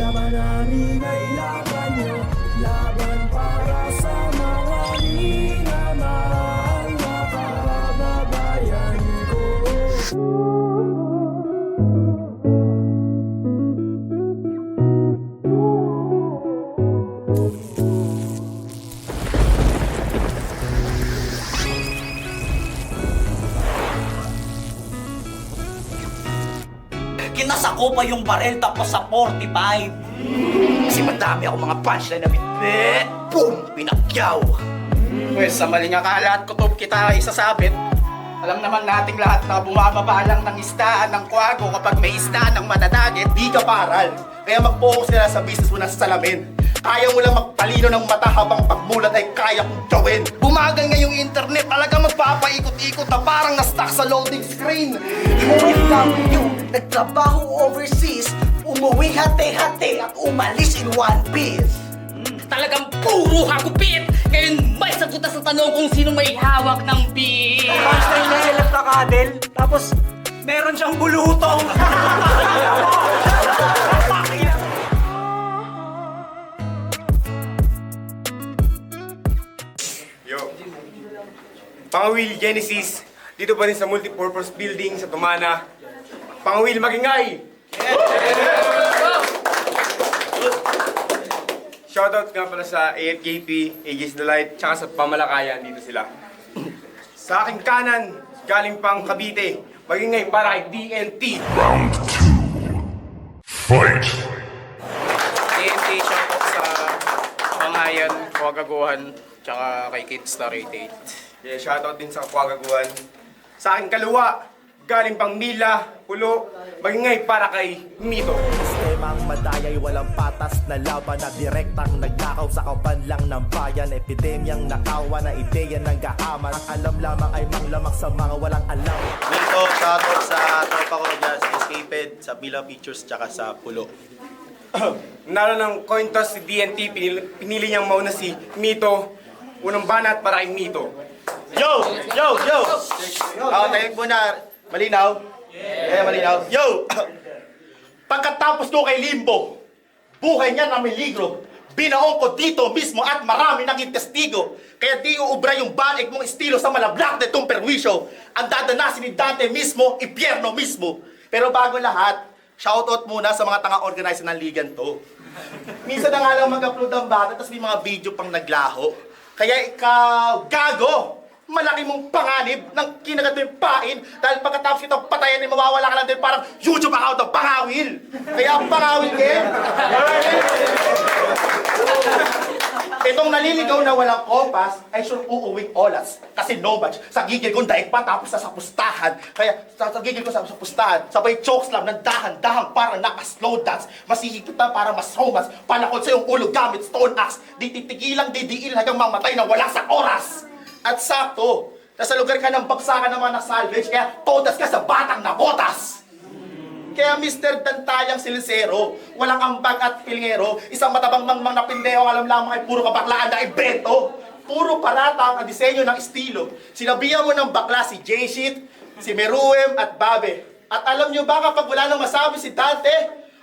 laban namin ay laban nyo, laban para sa mga minamahal na kababayan ko. Kinasako pa yung barel tapos sa 45. Kasi madami ako mga punchline na bitbit. Boom! Pinakyaw! Pwes, sa maling akala at kutob kita isasabit, alam naman nating lahat na bumababa lang ng isdaan ng kwago kapag may isdaan ng mananagit. Di ka paral, kaya mag-focus ka na sa business mo na sa salamin. Kaya mo lang magpalino ng mata habang pagmulat ay kaya kong gawin. Bumagal nga yung internet, talaga magpapaikot-ikot na parang na-stuck sa loading screen. OFW, nagtrabaho overseas, umuwi hati-hati at umalis in one piece. Talagang puro hagupit! Ngayon may sagutan sa tanong kung sino may hawak ng beat! Punchline na elap na kadel, tapos meron siyang bulutong. Yo. Pangawil Genesis, dito pa rin sa multipurpose building sa Tumana. Pangawil Magingay! Shoutout nga pala sa AFKP, Aegis the Light, tsaka sa Pamalakayan, dito sila. Sa aking kanan, galing pang Cavite, Magingay para kay DNT. Round 2. Fight! TNT, shoutout sa Pangayan, Wagaguhan, tsaka kay Kidstar 88. Yeah, shoutout din sa Kwagaguan. Sa aking kaluwa, galing pang Mila, Pulo, Magingay para kay Mito. Sistemang madayay, walang patas na laban na direktang nagnakaw sa kabanlang ng bayan. Epidemyang nakawa na ideya ng gahaman. Ang alam lamang ay manglamang sa mga walang alam. Dito, shoutout sa tropa ko dyan sa Escaped, sa Mila Pictures, tsaka sa Pulo. Nalo ng coin toss si DNT, pinili niyang mauna si Mito. Unang banat para kay Mito. Yo! Yo! Yo! Tayo muna. Malinaw? Yeah, malinaw. Yo! Pagkatapos ko kay Limbo, buhay niya na meligro. Binaon ko dito mismo at marami naging testigo. Kaya di uubra yung banig mong estilo sa malablak na itong perwisyo. Ang dadanasin ni Dante mismo, impyerno mismo. Pero bago lahat, shoutout muna sa mga tanga-organizer ng ligan to. Minsan na nga lang mag-upload ang bata, tapos may mga video pang naglaho. Kaya ikaw, gago! Malaki mong panganib ng kinagat mo yung pain dahil pagkatapos itong patayan ay mawawala ka lang din parang YouTube account ng pangawil. Kaya ang pangawil game. Itong naliligaw na walang kompas ay sure uuwing olas. Kasi no match. Sa gigil kong daig pa tapos sa pustahan. Kaya sa gigil ko sa pustahan, sabay chokes lang ng dahan-dahang parang naka-slow dance. Masihigpit na para mas romance. Panakot sa iyong ulo gamit stone axe. Di titigilang didiil hanggang mamatay na wala sa oras. At sakto, nasa lugar ka ng bagsakan ng mga nasalvage, kaya todas ka sa batang nabotas. Kaya Mr. Dantayang Silicero, walang ambag at pilngero, isang matabang mangmang na pindeho, alam lamang ay puro kabaklaan na ibento. Puro parata ang disenyo ng estilo. Sinabihan mo ng bakla si J-Shit, si Meruem at Babe. At alam nyo ba kapag wala nang masabi si Dante,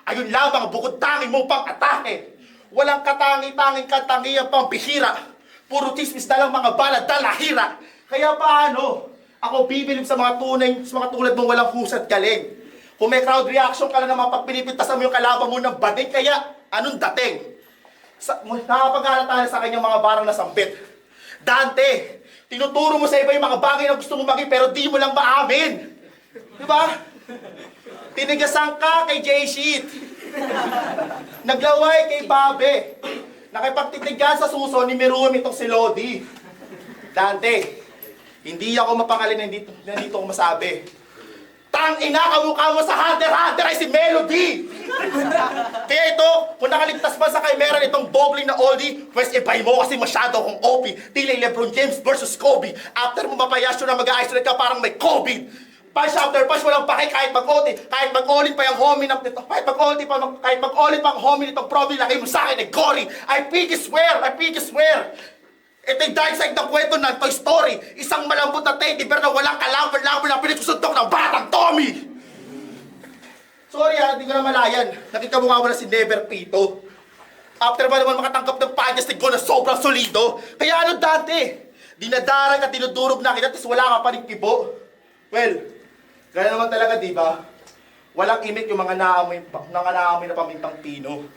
ayun lamang bukod tanging mo pang atake. Walang katangi-tanging katangian pang bihira. Puro chismis na lang mga balad dalahira. Kaya paano? Ako bibilib sa mga tunay, sa mga tulad mong walang husat galing. Kung may crowd reaction ka lang naman pag pinipintasan mo yung kalaban mo ng bading, kaya anong dating? Nakapag-aral tayo sa kanyang mga barang na sambit. Dante, tinuturo mo sa iba yung mga bagay na gusto mo maging pero di mo lang maamin. Diba? Tinigasan ka kay J-Sheet. Naglaway kay Babe. Nakipagtitigan sa suso ni Meruem itong si Lodi. Dante, hindi ako mapangalin na dito ko masabi. Tang-ina, kamukha mo sa Hunter Hunter ay si Melody! Kaya ito, kung nakaligtas pa sa chimera nitong bogling na oldie, pues ibay mo kasi masyado akong OP. Tila LeBron James versus Kobe. After mo mapayasyo na mag-isolate ka parang may COVID. Punch after punch, walang pake kahit mag-OT. Kahit mag-all-in pa yung homie nito. Kahit mag-all-in pa ang homie nitong probi, lagay mo sa akin ay gory. I pinky swear! Ito yung dark side ng kwento ng Toy Story. Isang malambot na teddy bear na walang kalaban-laban na pinagsusuntok ng batang Tommy. Sorry hindi ko na malayan. Nakikabunga mo na si Never Pito. After ba naman makatanggap ng panyastig ko na sobrang solido? Kaya ano Dante? Dinadarag at dinudurog na kita, tapos wala ka pa rin kibo. Well, gano'n naman talaga, di ba? Walang imik yung mga naamoy na pamintang pino.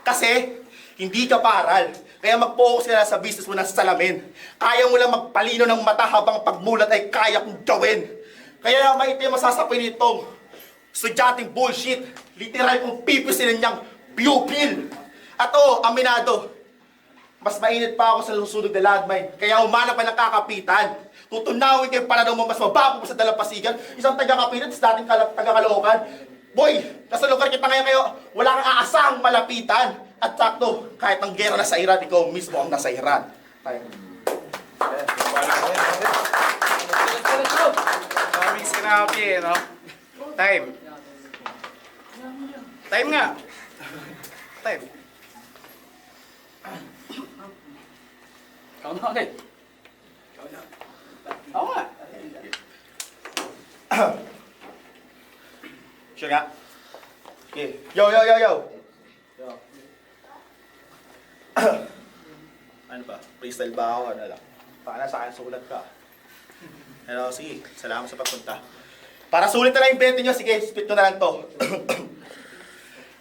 Kasi, hindi ka paral. Kaya mag-focus ka na sa business mo ng salamin. Kaya mo lang magpalino ng mata habang pagmulat ay kaya kong gawin. Kaya maiti yung masasapin nitong estudyanteng bullshit. Literal kong pipisilin niyang pupil. At aminado, mas mainit pa ako sa susunod na landmine. Kaya umanap pa ng kakapitan. Tutunawin kayo para daw mo mas mabago pa sa dalampasigan. Isang taga-kapitan, dating taga-Caloocan. Boy, nasa lugar kita ngayon kayo, wala kang aasahang malapitan. At sakto, kahit ang gera na sa Iran, ikaw mismo ang nasa Iran. Tayo. Maraming sinabi no? Time. Time nga. Time. Ikaw na ulit. Oo nga. Sure nga? Okay. Yo. Ano ba? Freestyle ba ako? Ano lang? Para sa akin, sulat ka. Hello, sige. Salamat sa pagpunta. Para sulit na lang yung bente nyo, sige, spit ko na lang to.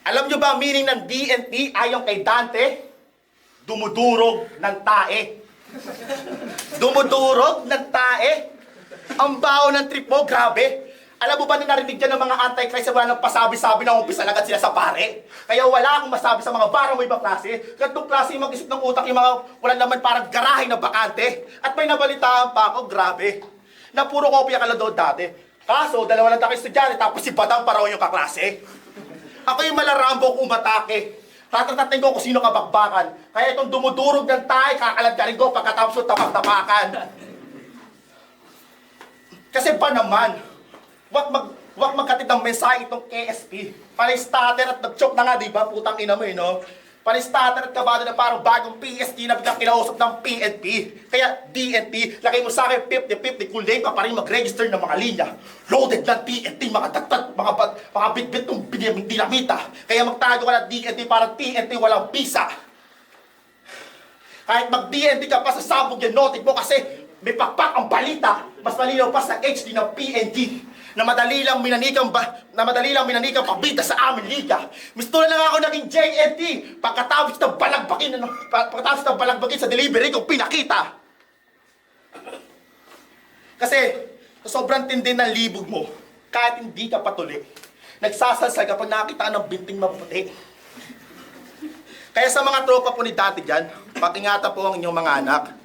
Alam nyo ba ang meaning ng DNT ayon kay Dante? Dumudurog ng tae. Dumudurog ng tae? Ang baho ng trip mo, grabe. Alam mo ba na narinig dyan ng mga anti-Christ na wala nang pasabi-sabi na umpisa agad sila sa pare? Kaya wala akong masabi sa mga barang mo ibang klase. Gantong klase yung mag-isip ng utak yung mga wala naman parang garahe na bakante. At may nabalitaan pa ako, grabe. Na puro kopya ka lang doon dati. Kaso, dalawa lang tayo estudyante tapos si Badang paraw yung kaklase. Ako yung malarambo kung umatake. Tatantatin ko kung sino kabakbakan. Kaya itong dumudurog ng tayo, kakalagkarin ko pagkatapos yung tapak-tapakan. Kasi ba naman, wag magkatid ng mensahe itong KSP. Panay-starter at nag-choke na nga, di ba? Putang ina mo no? Panay-starter at kabado na parang bagong PSG na biglang kinausap ng PNP. Kaya DNT, lagay mo sa akin 50-50 kung late ka pa rin mag-register ng mga linya. Loaded ng TNT, mga tagtag, mga bit-bit ng dinamita. Kaya magtago ka ng DNT para TNT walang visa. Kahit mag-DNT ka pa sa sabog yung notik mo kasi may pakpak ang balita. Mas malinaw pa sa HD ng PNG. Na madali lang minanikang pabida sa amin liga. Misto na lang ako naging JNT pagkatapos ng balagbakin sa delivery kong pinakita. Kasi sa sobrang tindi ng libog mo, kahit hindi ka patuloy, nagsasalsal kapag nakakita ka ng binting maputi. Kaya sa mga tropa po ni dati dyan, pag-ingatan po ang inyong mga anak.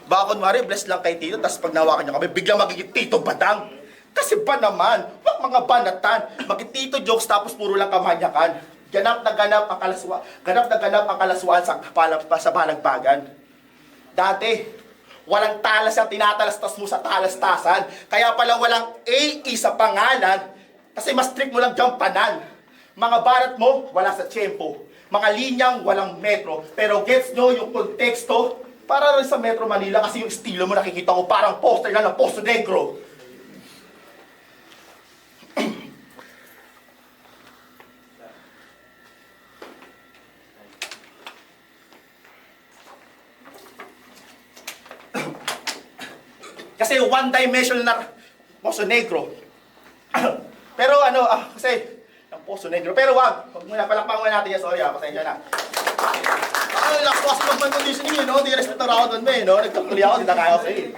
Baka kunwari, bless lang kay Tito, tapos pag nawakan nyo kami, biglang magiging Tito Badang. Kasi ba naman, wag mga banatan, maging-Tito jokes tapos puro lang kamanyakan. Ganap na ganap ang kalaswaan sa balagbagan. Dati, walang talas ang tinatalastas mo sa talastasan, kaya pala walang AE sa pangalan, kasi mas strict mo lang gampanan. Mga barat mo, wala sa tiyempo. Mga linyang walang metro, pero gets nyo yung konteksto, para rin sa Metro Manila kasi yung estilo mo nakikita ko parang poster lang ng Poso Negro. Kasi one-dimensional na Poso Negro. Pero kasi ang Poso Negro. Pero wag muna, palakpakan muna natin yan. Sorry pasensya na. Lakwas naman conditioning no? Di respect na ako doon mo no? Nagkakuli ako, di na kaya ko sa'yo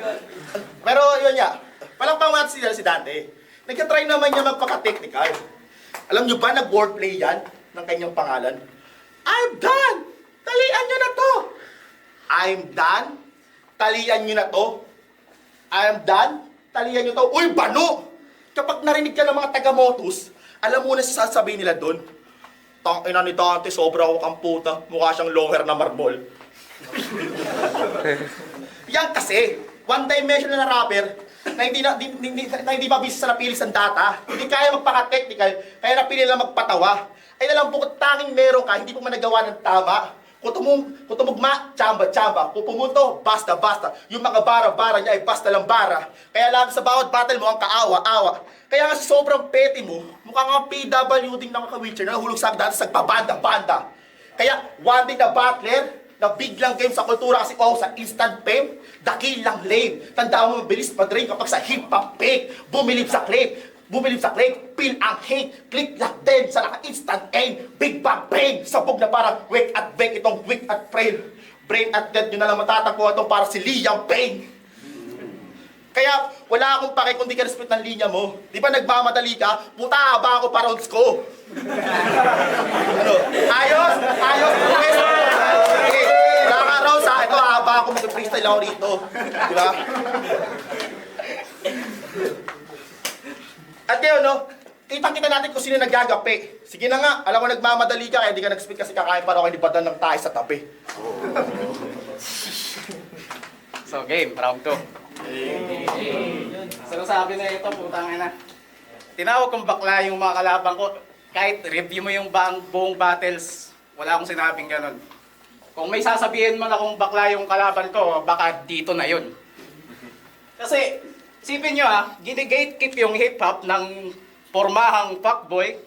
Pero yun nga, palakpakan natin si Dante. Nagka-try naman niya magpaka-technical. Alam niyo ba, nag-wordplay yan ng kanyang pangalan? I'm done! Talian niyo na to! I'm done? Talian niyo na to? I'm done? Talian niyo to? Uy, bano! Kapag narinig ka ng mga taga-motus, alam mo na sasabihin nila doon, tangina ni Dante, sobra ako kang puta. Mukha siyang long hair na marble. Yan kasi, one-dimensional na rapper na hindi mabisa sa napilis ang data, hindi kaya magpaka-technical, kaya napili lang magpatawa. Ay nalang bukod tanging meron ka, hindi mo man nagawa ng tama. Kutumugma, tsamba-tsamba. Kung pumunto, basta-basta. Yung mga bara-bara niya ay basta lang bara. Kaya lang sa bawat battle mo ang kaawa-awa. Kaya nga sa sobrang petty mo, mukha nga PWD ng ka-wheelchair na nahulog sa dati sa pabanda-banda. Kaya one day na battler, na biglang game sa kultura kasi sa instant fame, dakilang lame. Tandaan mo, mabilis pa-drain kapag sa hip-hop fake. Bumilib sa click, pin ang hate, click lang din sa naka-instant aim, big bang brain, sabog na parang wake at bake itong weak at frail. Brain at dead, yun na lang matatagpuan itong para si Liam Payne. Kaya wala akong pake kung di ka respect ng linya mo. Di ba nagmamadali ka? Puta, haba ako pa rounds ko. Ano? Ayos? Okay. Okay. Wala ka rounds ha. Ito haba ako, mag-freestyle ako rito. Di ba? At yun, no? Kitang-kita natin kung sino naggagapi. Sige na nga, alam mo nagmamadali ka, kaya di ka nag-speak kasi kakain para ako ilipatan ng tayo sa tabi. So game, round 2. So sabi na ito, putang ina. Tinawag kong bakla yung mga kalaban ko. Kahit review mo yung buong battles, wala akong sinabing ganun. Kung may sasabihin man akong bakla yung kalaban ko, baka dito na yun. Kasi, isipin nyo gini-gatekeep yung hip-hop ng pormahang fuckboy.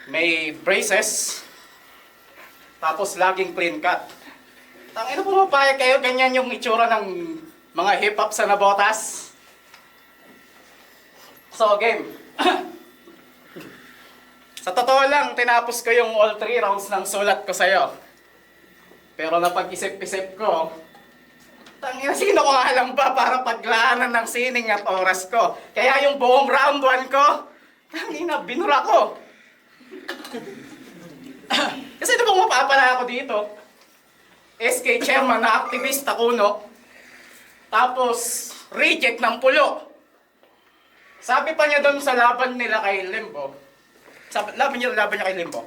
May braces. Tapos laging clean cut. Tangina po mapayag kayo, ganyan yung itsura ng mga hip-hop sa nabotas. So, game. Sa totoo lang, tinapos ko yung all 3 rounds ng sulat ko sa'yo. Pero napag-isip-isip ko, tangina, sino ko nga lang ba para paglaanan ng sining at oras ko? Kaya yung buong round 1 ko, tangina, binura ko. Kasi di ba mapapala ako dito? SK chairman na aktivista kuno. Tapos, reject ng pulo. Sabi pa niya doon sa laban nila kay Limbo. Laban niya kay Limbo.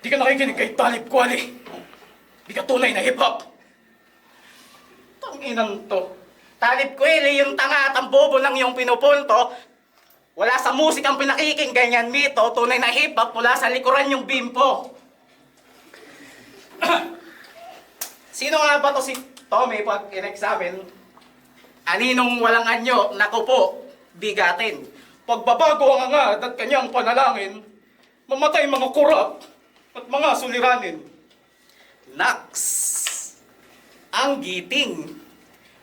Di ka nakikinig kay Talib Kweli. Di ka tunay na hip-hop. Tanginan to. Talib Kweli, yung tanga at ang bobo lang yung pinupunto. Wala sa musikang pinakikinggan yan, mito. Tunay na hip-hop, wala sa likuran yung bimpo. Sino nga ba to si Tommy pag in-examine? Aninong walang anyo, naku po, bigatin. Pagbabago ang angad at kanyang panalangin, mamatay mga kurap at mga suliranin. Naks, ang giting.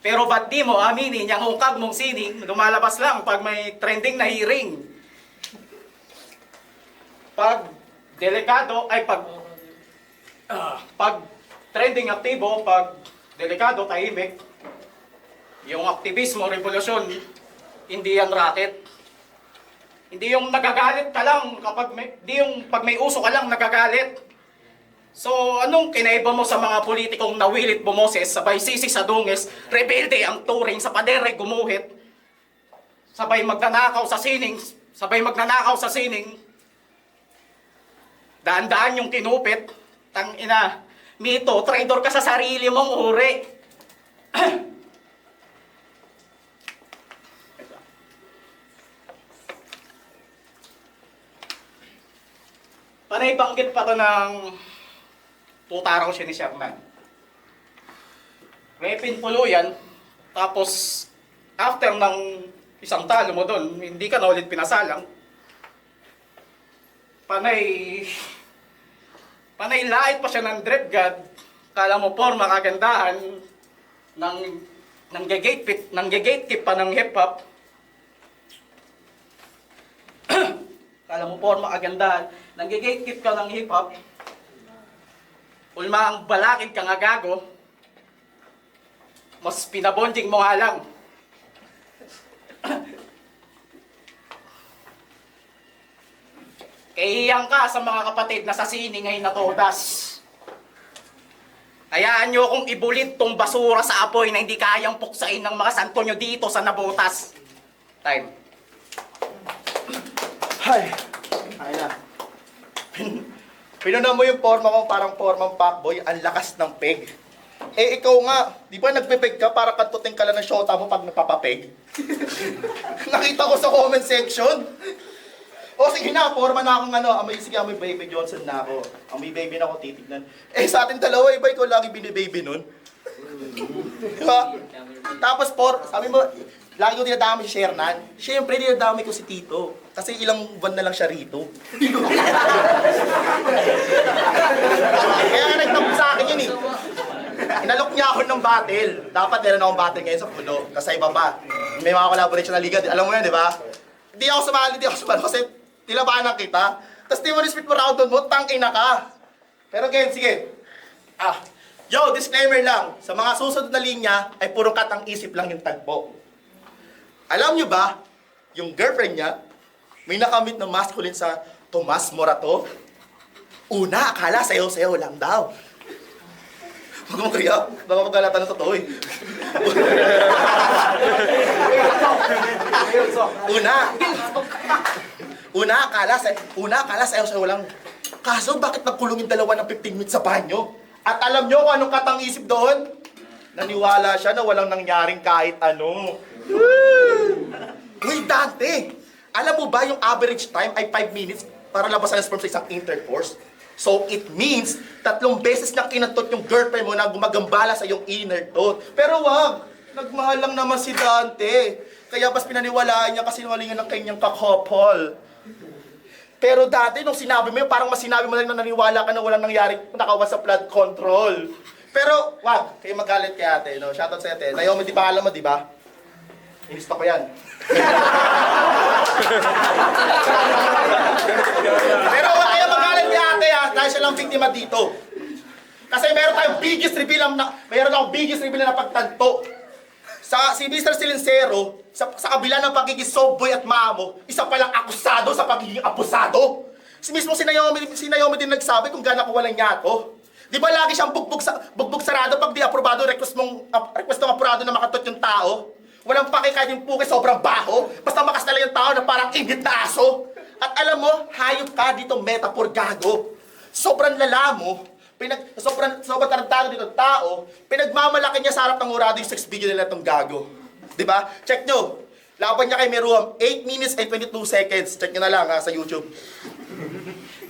Pero ba't di mo aminin yung hukag mong sining, lumalabas lang pag may trending na hearing. Pag delikado, ay pag trending aktibo, pag delikado, tahimik, yung aktivismo, revolusyon, hindi yan racket. Hindi yung nagagalit ka lang hindi yung pag may uso ka lang nagagalit. So, anong kinaiba mo sa mga politikong nawilit bumoses, sabay sisi sa dungis, rebelde ang turing, sa padere gumuhit, sabay magnanakaw sa sining, daan-daan yung kinupit, tangina, mito, traidor ka sa sarili mong uri. Panay banggit pa to ng tutaraw siya ni Sherman. May pinpulo yan, tapos after ng isang talo mo doon, hindi ka na ulit pinasalang. Panay lait pa siya ng drip god. Kala mo porma kagandahan ng gatekeep pa ng hip-hop. Kala mo porma kagandahan, nang gatekeep ka ng hip-hop. Ulma ang balakid ka nga gago, mas pinabonding mo nga lang. Kaiyang ka sa mga kapatid na sa sining ay natodas. Hayaan nyo akong ibulit tong basura sa apoy na hindi kayang puksain ng mga santo nyo dito sa nabotas. Time. Ay na. Pinuna mo yung forma ko parang formang fuckboy, ang lakas ng peg. Eh ikaw nga, di ba nagpepeg ka para kantutin ka lang ng shota mo pag napapapeg? Nakita ko sa comment section. O sige na, forma na akong sige, amoy Baby Johnson na ako. Amoy baby na ako titignan. Sa atin dalawa, iba ikaw lagi binibaby nun. Diba? Tapos sabi mo, lagi ko dinadami si Shernan. Siyempre, dinadami ko si Tito. Kasi ilang buwan na lang siya rito. Kaya nga nagtampo sa akin yun eh. Inalok niya ako ng battle. Dapat meron akong battle ngayon sa pulo. Kasi iba pa. May mga collaboration na liga. Alam mo yan, di ba? Hindi ako sumali kasi tilabanan kita. Tapos di mo respect mo round mo, tangina ka. Pero again, sige. Disclaimer lang. Sa mga susunod na linya, ay purong katang isip lang yung tagpo. Alam nyo ba, yung girlfriend niya, may nakamit na masculine sa Tomas Morato? Una, akala sayo-sayo lang daw. Huwag mo kaya, baka magkalata ng totoo eh. Una, akala sayo-sayo lang. Kaso, bakit nagkulungin dalawa ng 15 minutes sa banyo? At alam nyo kung anong katang-isip doon? Naniwala siya na walang nangyaring kahit ano. Uy, Dante! Alam mo ba yung average time ay 5 minutes para labasan ang sperm sa isang intercourse? So, it means 3 beses na kinantot yung girlfriend mo na gumagambala sa iyong inner thought. Pero wag! Nagmahal lang naman si Dante. Kaya mas pinaniwalaan niya kasi nawalingan ng kanyang kakopol. Pero dati, nung sinabi mo yun, parang mas sinabi mo lang na naniwala ka na walang nangyari nakawas sa blood control. Pero, wag, kayo magalit kay ate, no? Shoutout sa ate. Naomi, di pa alam mo, di ba? Inista ko yan. Pero wag kayo magalit kay ate, ha? Dahil siya lang biktima dito. Kasi meron tayong biggest reveal na pagtanto. Si Mr. Silencero, sa kabila ng pagiging softboy at mamo, isa palang akusado sa pagiging abusado. Si mismo si Naomi din nagsabi kung gano'n ko walang yato. Di ba lagi siyang bugbog sarado pag di aprobado request ng apurado na makatot yung tao? Walang pake kahit yung puke sobrang baho, basta makas na lang yung tao na parang ingit na aso. At alam mo, hayop ka dito metaphor gago. Sobrang lala mo, sobrang tarantado dito tao, pinagmamalaki niya sa harap ng urado yung 6 billion nila itong gago. Diba? Check nyo. Laban niya kay Meruam, 8 minutes and 22 seconds. Check nyo na lang sa YouTube.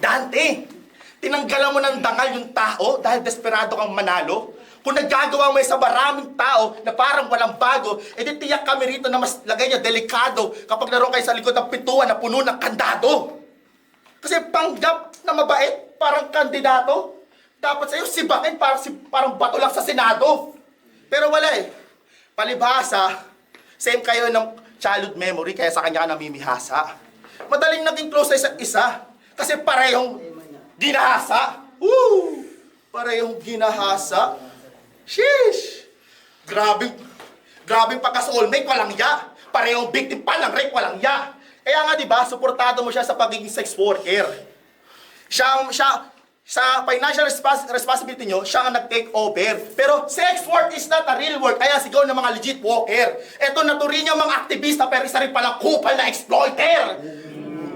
Dante, tinanggalan mo ng dangal yung tao dahil desperado kang manalo. Kung nagagawa mo sa maraming tao na parang walang bago, edi tiyak kami rito na mas lagay niya delikado kapag naroon kayo sa likod ng pintuan na puno ng kandado. Kasi panggap na mabait, parang kandidato. Dapat sa'yo sibakin parang bato lang sa Senado. Pero wala eh. Palibhasa, same kayo ng childhood memory kaya sa kanya ka namimihasa. Madaling naging close sa isa't isa kasi parehong ginahasa. Woo! Parehong ginahasa. Sheesh! Grabing pagka-soulmate, walang ya. Parehong victim pa ng rape, walang ya. Kaya nga diba, suportado mo siya sa pagiging sex worker. Sa financial responsibility nyo, siya ang nag-take over. Pero sex work is not a real work, kaya sigaw ng mga legit worker. Eto, naturin niya mga aktivista, pero isa rin palang kupal na exploiter.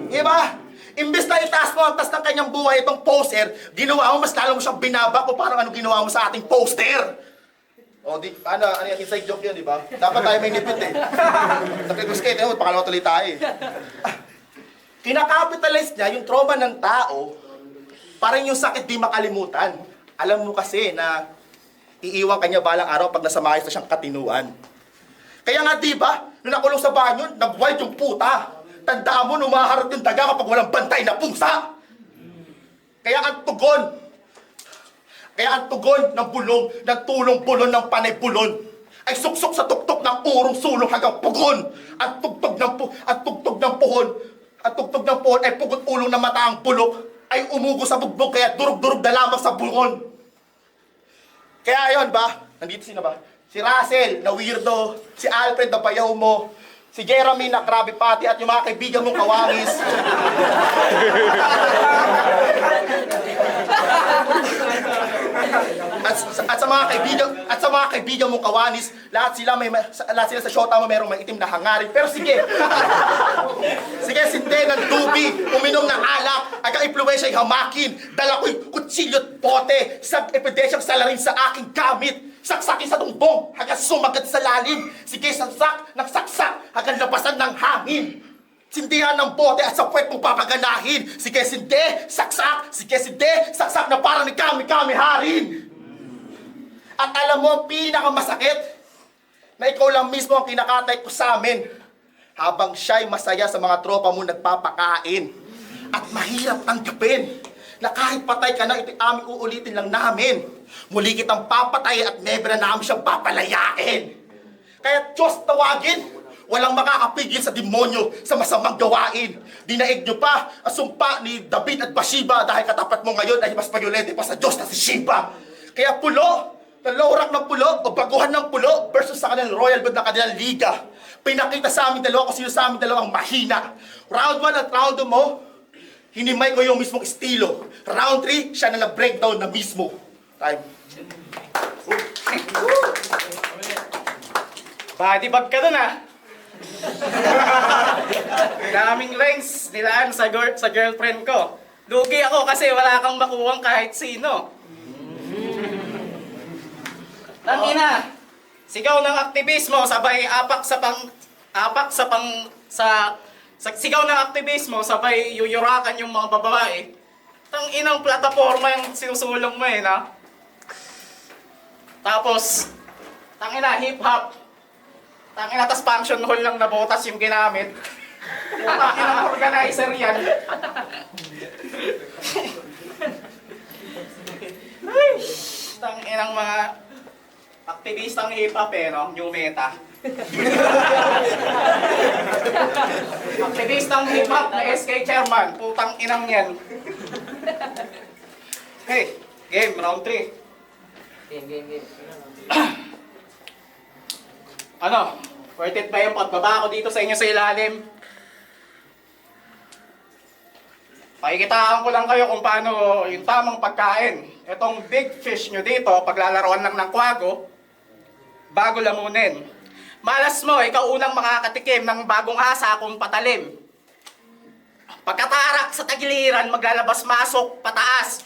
Diba? Imbes na itaas mo ang tas ng kanyang buhay itong poster, ginawa mo, mas lalo mo siyang binaba kung parang ano ginawa mo sa ating poster. O, ano yung inside joke yun, diba? Dapat tayo may nipit eh. Nakikos kayo, pakalawa tuloy tayo eh. Kinakapitalize niya yung trauma ng tao, parang yung sakit di makalimutan. Alam mo kasi na iiwan kanya balang araw pag nasa maayos na siyang katinuan. Kaya nga di ba, nung nakulong sa banyo, nag-wild yung puta. Tandaan mo, umaharap yung daga kapag walang bantay na pusa. Kaya ang tugon ng bulong, ng tulong bulon ng panay bulon, ay suksok sa tuktok ng urong sulong hanggang pugon. Ang tugtog ng puhon ay pugot ulong ng mata ang bulok, ay umugo sa bugbog kaya durog-durog na lamang sa bungon. Kaya ayon ba? Nandito sino ba? Si Russell na weirdo, si Alfred na bayaw mo, si Jeremy na grabe pati at yung mga kaibigan mong kawangis. at sa mga kaibigan mong kawanis, lahat sila sa shota mo merong may itim na hangarin. Pero sige. Sige, sinde ng tubi, uminom ng alak, aga impluwensya ay hamakin, dala ko'y kutsilyo at bote, sa epidesyang salarin sa aking gamit, saksakin sa tumbong, hanggang sumagat sa lalim, sige, saksak, nagsaksak, hanggang labasan ng hangin. Sindihan ng bote at sa puwet mo papaganahin. Sige, sindi, saksak. Sige, sindi, saksak na parang ni kami-kami harin. At alam mo, ang pinakamasakit na ikaw lang mismo ang kinakatay ko sa amin. Habang siya'y masaya sa mga tropa mo nagpapakain. At mahirap tanggapin na kahit patay ka na, ito'y aming uulitin lang namin. Muli kitang papatay at never na namin siyang papalayain. Kaya Diyos tawagin. Walang makakapigil sa demonyo sa masamang gawain. Dinaig nyo pa ang sumpa ni David at Bathsheba dahil katapat mo ngayon ay mas payolente pa sa Diyos na si Shiva. Kaya pulo, nalorak ng pulo o baguhan ng pulo versus sa kanilang royal blood ng kanilang liga. Pinakita sa amin dalawa kung sino sa amin dalawang mahina. Round 1 at round 2 mo, hinimay ko yung mismong estilo. Round 3, siya na breakdown na mismo. Time. Body bag ka dun ah. Daming rings nilaan sa girlfriend ko. Lugi ako kasi wala kang makuwang kahit sino. Tangina, sigaw ng aktivismo sabay sigaw ng aktivismo sabay yuyurakan yung mga babae. Tanginang plataforma yung sinusulong mo eh, na? Tapos, tangina hip-hop. Tangina, tas function hall lang na botas yung ginamit. Tangina, organizer yan. Ay, tanginang mga aktivistang hip-hop eh, no? New meta. Aktivistang hip-hop na SK chairman. Putang inang yan. Hey, game, round 3. Game. Ano? Worth it ba yung pagbaba ko dito sa inyo sa ilalim? Pakikitaan ko lang kayo kung paano yung tamang pagkain. Itong big fish nyo dito, paglalaroan lang ng kwago, bago lamunin. Malas mo, ikaw unang makakatikim ng bagong hasa kung patalim. Pagkatarak sa tagiliran, maglalabas-masok, pataas,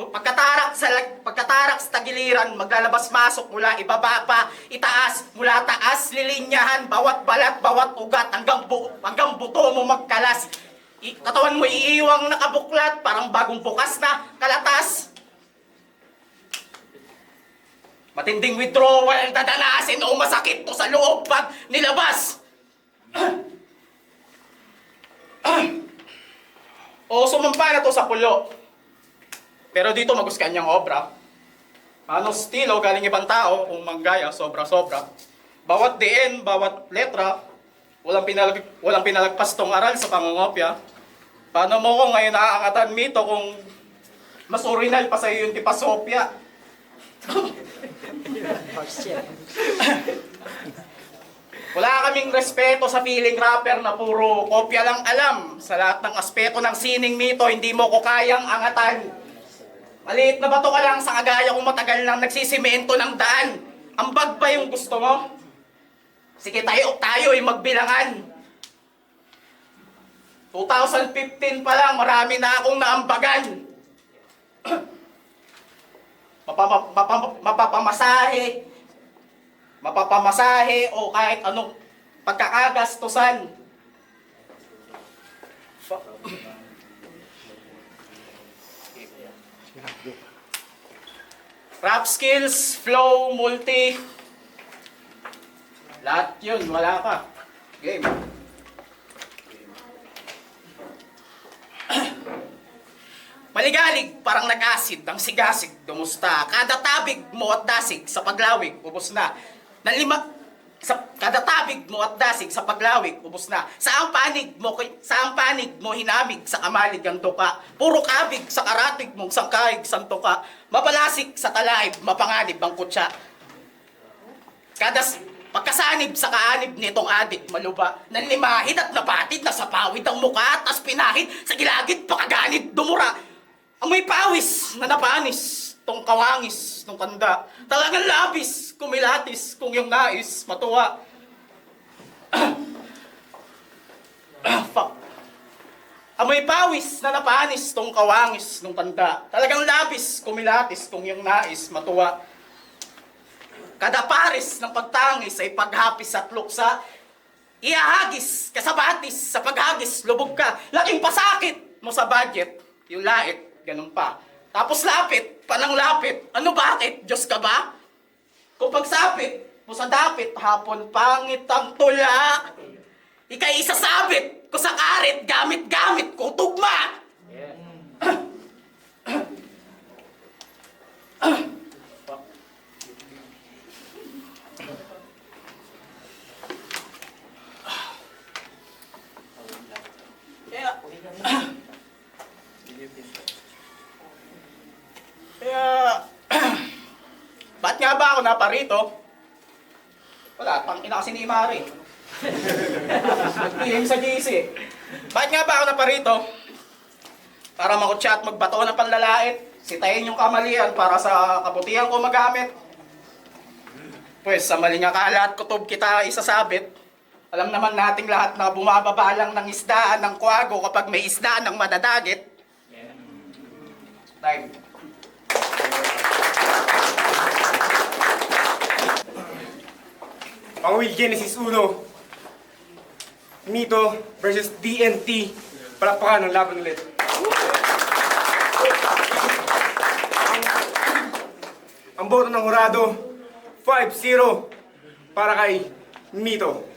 Pagkatarak sa tagiliran, maglalabas-masok mula ibaba pa, itaas, mula taas, lilinyahan, bawat balat, bawat ugat, hanggang buto mo magkalas. Katawan mo iiwang nakabuklat, parang bagong bukas na kalatas. Matinding withdrawal, dadanasin o masakit to sa loob pag nilabas. O sumampa na to sa pulo. Pero dito magusgan niyang obra. Ano estilo galing ibang tao kung manggaya, sobra-sobra. Bawat DN, bawat letra, walang pinalagpas tong aral sa pangungopya. Paano mo ko ngayon naaangatan mito kung mas original pa sa'yo yung tipasopya? Wala kaming respeto sa feeling rapper na puro kopya lang alam. Sa lahat ng aspeto ng sining mito, hindi mo ko kayang angatan. Maliit na bato ka lang sa kagaya kung matagal nang nagsisimento ng daan. Ambag ba yung gusto mo? Sige tayo ay magbilangan. 2015 pa lang, marami na akong naambagan. Mapapamasahe o kahit anong pagkakagastusan. Rap skills, flow, multi. Lahat yun, wala ka. Game. Maligalig, parang nag-acid, ang sigasig, dumusta. Kada tabig mo at dasig sa paglawig, ubos na. Kada tabig mo at dasig sa paglawig, ubos na. Saang panig mo hinamig sa kamalig ang duka. Puro kabig sa karatig mong sangkaig santo ka. Mabalasik sa talaib, mapanganib ang kutsa. Pagkasanib sa kaanib nitong adik maluba. Nanlimahid at napatid na sa pawid ang mukha. Tas pinahid sa gilagid pakaganid dumura. Amoy pawis na napanis. Tong kawangis, tong kanda. Talagang labis, kumilatis, kung yung nais, matuwa. Fuck. Amoy pawis na napanis, tong kawangis, nung kanda. Talagang labis, kumilatis, kung yung nais, matuwa. Kada pares ng pagtangis ay paghapis at luksa. Iahagis ka sa batis, sa paghagis, lubog ka. Laking pasakit mo sa budget. Yung lait, ganun pa. Tapos lapit, panang lapit. Ano bakit? Diyos ka ba? Kung pagsapit mo sa dapit, hapon pangit ang tula. Ika'y isasabit ko sa karit, gamit-gamit ko tugma. Kaya, ba't nga ba ako naparito? Wala, tangina kasi ni Mari. Nagbihim sa GC. Ba't nga ba ako naparito? Para makutsa at magbato ng panlalait. Sitayin yung kamalian para sa kabutihan ko magamit. Pues sa maling akala at kutob kita isasabit. Alam naman nating lahat na bumababa lang ng isdaan ng kwago kapag may isdaan ng madadagit. Time. Pang-Will Genesis 1. Mito versus DNT. Palakpakan ng laban ulit. Ang boto ng hurado, 5-0 para kay Mito.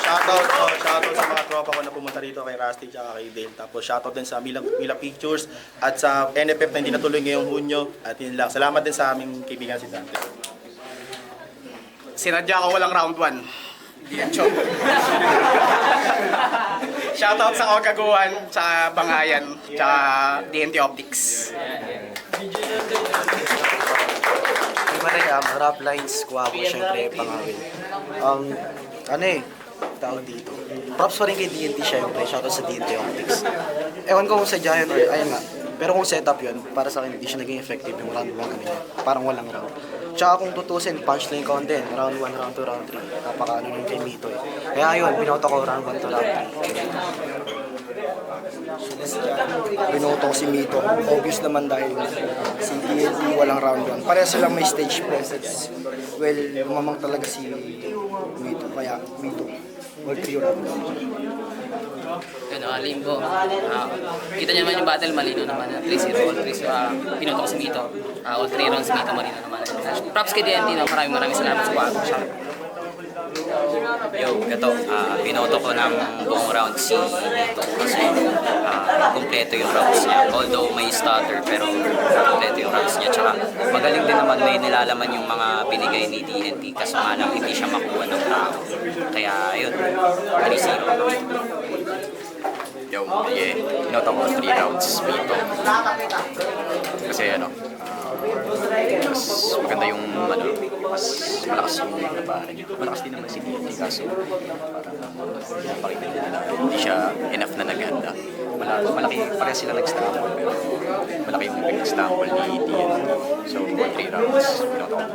Shoutout sa mga tropa ko na pumunta rito kay Rusty at kay Dale. Tapos shoutout din sa Mila Pictures at sa NFF na hindi natuloy ngayong Hunyo. At yun lang. Salamat din sa aming kaibigan si Dante. Sinadya ko walang round 1. Hindi yan joke. Shoutout sa Kagaguhan, sa Bangayan, sa DNT Optics. Rap lines, kuha ko syempre pangawin. Tawag dito. Props pa rin kay DNT syempre, shoutout sa DNT Optics. Ewan ko kung sadya yun or ayun nga. Pero kung setup yun, para sa akin hindi siya naging effective yung round 1 kanina. Parang walang round. Tsaka kung tutusin, punchline count din. Round 1, round 2, round 3. Napakaano yun kay Mito eh. Kaya yun, binoto ko round 1 to round 3. Binoto ko si Mito. Obvious naman dahil si DNT walang round 1. Pareha silang may stage presence. Well, lumamang talaga si Mito. Kaya Mito, all 3 round 1. Yun, Limbo. Kita niyo naman yung battle, malino naman. 3-0, all 3. Pinoto ko si Mito. All 3 rounds Mito, malino naman. Props kay DNT, no? Maraming salamat sa kwago. Yo, gato, binoto ko ng buong round si Mito kasi kompleto yung rounds niya. Although may stutter, pero kompleto yung rounds niya. Tsaka magaling din naman, may nilalaman yung mga binigay ni DNT kaso nga lang hindi siya makuha ng round. Kaya yun, 3-0. Yo, binoto ko 3 rounds Mito. Kasi mas maganda yung mas malakas yung labanan niya. Malakas din naman si DNT kaso parang pinapakita nila hindi siya enough na naghanda. Malaki, pareha sila nag-stumble pero malaki yung nag-stumble ni DNT. So, 3 rounds, binoto ko.